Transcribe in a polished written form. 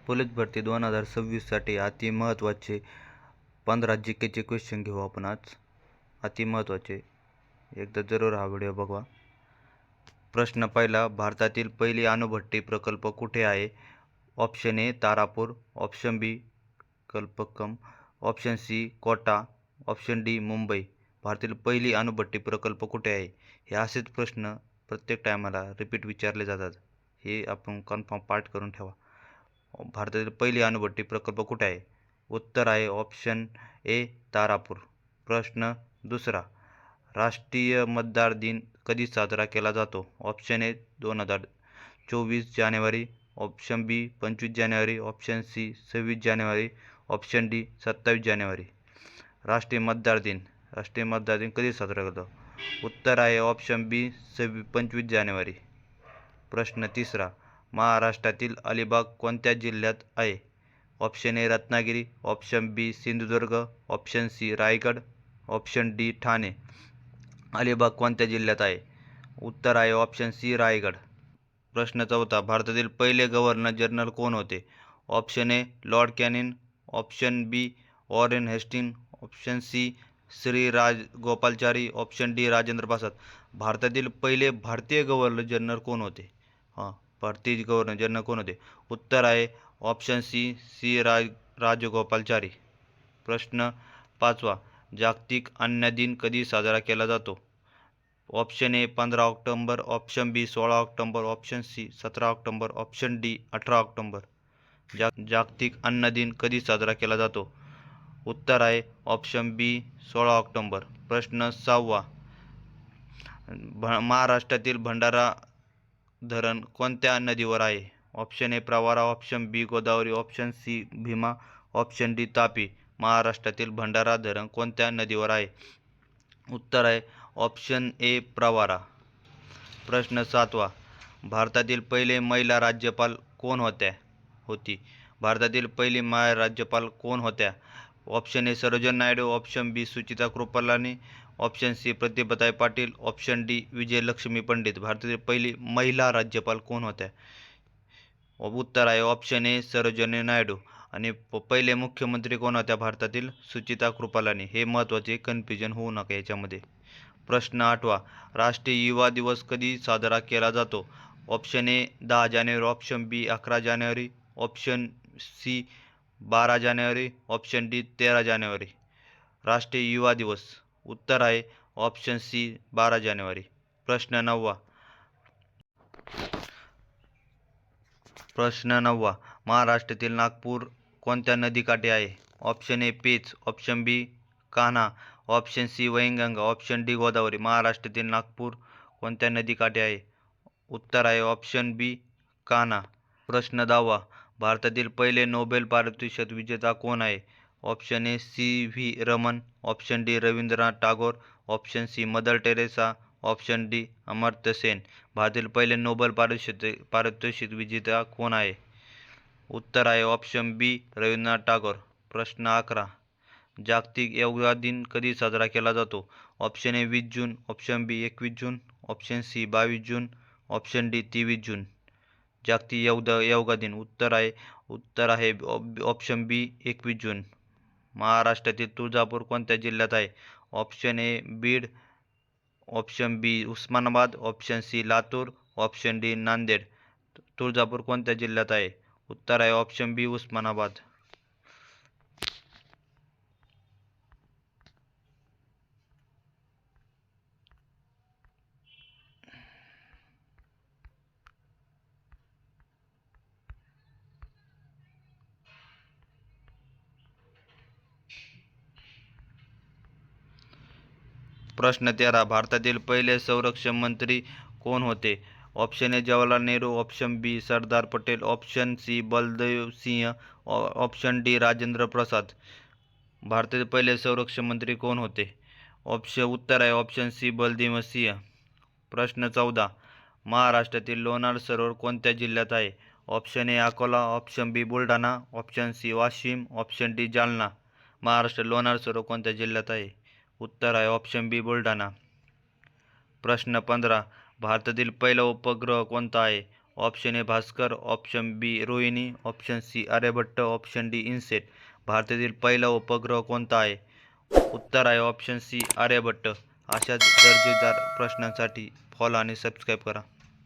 Police भरती 2026साठी अति महत्त्वाचे 15 जीकेचे क्वेश्चन घेऊ आपण आज. अति महत्त्वाचे, एकदा जरूर हा व्हिडिओ बघा. प्रश्न पहिला, भारतातील पहिली अणुभट्टी प्रकल्प कुठे आहे? Option A Tarapur, option B Kalpakkam, option C Kota, option D Mumbai. भारतातील पहिली अणुभट्टी प्रकल्प कुठे आहे? हे असेच प्रश्न प्रत्येक टायमाला रिपीट विचारले जातात. हे आपण कन्फर्म पाठ करून ठेवा. भारतातील पहिली अणुभट्टी प्रकल्प कुठे आहे? उत्तर आहे ऑप्शन ए तारापूर. प्रश्न दुसरा, राष्ट्रीय मतदार दिन कधी साजरा केला जातो? ऑप्शन ए 2024 जानेवारी, ऑप्शन बी 25 जानेवारी, ऑप्शन सी 26 जानेवारी, ऑप्शन डी 27 जानेवारी. राष्ट्रीय मतदार दिन कधी साजरा करतो? उत्तर आहे ऑप्शन बी 25 जानेवारी. प्रश्न तिसरा, महाराष्ट्रातील अलिबाग कोणत्या जिल्ह्यात आहे? Option A Ratnagiri, option B Sindhudurg, option C Raigad, option D Thane. Alibag कोणत्या जिल्ह्यात आहे? उत्तर आहे ऑप्शन सी रायगड. प्रश्न चौथा, भारतातील पहिले गव्हर्नर जनरल कोण होते? Option A lord Canning, option B Warren Hasting, option C Shri Rajagopalachari, option D Rajendra Prasad. भारतातील पहिले भारतीय गव्हर्नर जनरल कोण होते? भारतीय गव्हर्नर जनरल कोण होते? उत्तर आहे ऑप्शन सी सी राजगोपालाचारी. प्रश्न पाचवा, जागतिक अन्न दिन कधी साजरा केला जातो? ऑप्शन ए 15 ऑक्टोबर, ऑप्शन बी 16 ऑक्टोबर, ऑप्शन सी 17 ऑक्टोबर, ऑप्शन डी 18 ऑक्टोबर. जागतिक अन्न दिन कधी साजरा केला जातो? उत्तर आहे ऑप्शन बी 16 ऑक्टोबर. प्रश्न सहावा, महाराष्ट्रातील भंडारा धरण कोणत्या नदीवर आहे? Option A Pravara, option B Godavari, option C Bhima, option D Tapi. महाराष्ट्रातील भंडारा धरण कोणत्या नदीवर आहे? उत्तर आहे ऑप्शन ए प्रवरा. प्रश्न सातवा, भारतातील पहिले महिला राज्यपाल कोण होती? भारतातील पहिली महिला राज्यपाल कोण होत्या? Option A Sarojini Naidu, option B Suchitra Kripalani, option C Pratibhatai Patil, option D Vijayalakshmi Pandit. भारतातील पहिली महिला राज्यपाल कोण होत्या? उत्तर आहे ऑप्शन ए सरोजिनी नायडू. आणि पहिले मुख्यमंत्री कोण होत्या भारतातील? सुचित्रा कृपलानी. हे महत्त्वाचे, कन्फ्युजन होऊ नका याच्यामध्ये. प्रश्न आठवा, राष्ट्रीय युवा दिवस कधी साजरा केला जातो? ऑप्शन ए 10 जानेवारी, ऑप्शन बी 11 जानेवारी, ऑप्शन सी 12 जानेवारी, ऑप्शन डी 13 जानेवारी. राष्ट्रीय युवा दिवस उत्तर आहे ऑप्शन सी 12 जानेवारी. प्रश्न नववा, महाराष्ट्रातील नागपूर कोणत्या नदीकाठी आहे? Option A Pench, option B Kanha, option C Wainganga, option D Godavari. महाराष्ट्रातील नागपूर कोणत्या नदीकाठी आहे? उत्तर आहे ऑप्शन बी कान्हा. प्रश्न 10वा, भारतातील पहिले नोबेल पारितोषिक विजेता कोण आहे? Option A C V Raman, option D Rabindranath Tagore, option C Mother Teresa, option D Amartya Sen. भारतातील पहिले नोबेल पारितोषिक विजेता कोण आहे? उत्तर आहे ऑप्शन बी रवींद्रनाथ टागोर. प्रश्न 11, जागतिक योगा दिन कधी साजरा केला जातो? ऑप्शन ए 20 जून, ऑप्शन बी 21 जून, ऑप्शन सी 22 जून, ऑप्शन डी 23 जून. जागतिक योगा दिन उत्तर आहे ऑप्शन बी 21 जून. महाराष्ट्रातील तुळजापूर कोणत्या जिल्ह्यात आहे? Option A Beed, option B Osmanabad, option C Latur, option D Nanded. Tuljapur कोणत्या जिल्ह्यात आहे? उत्तर आहे ऑप्शन बी उस्मानाबाद. प्रश्न 13, भारतातील पहिले संरक्षण मंत्री कोण होते? Option A Jawaharlal Nehru, option B Sardar Patel, option C Baldev Singh, option D Rajendra Prasad. भारतातील पहिले संरक्षण मंत्री कोण होते? उत्तर आहे ऑप्शन सी बलदेव सिंह. प्रश्न 14, महाराष्ट्रातील लोणार सरोवर कोणत्या जिल्ह्यात आहे? Option A Akola, option B Buldhana, option C Washim, option D Jalna. Maharashtra Lonar सरोवर कोणत्या जिल्ह्यात आहे? उत्तर आहे ऑप्शन बी बुलढाणा. प्रश्न 15, भारतातील पहिला उपग्रह कोणता आहे? Option A Bhaskar, option B Rohini, option C Aryabhata, option D INSAT. भारतातील पहिला उपग्रह कोणता आहे? उत्तर आहे ऑप्शन सी आर्यभट्ट. अशाच दर्जेदार प्रश्नांसाठी फॉलो आणि सबस्क्राईब करा.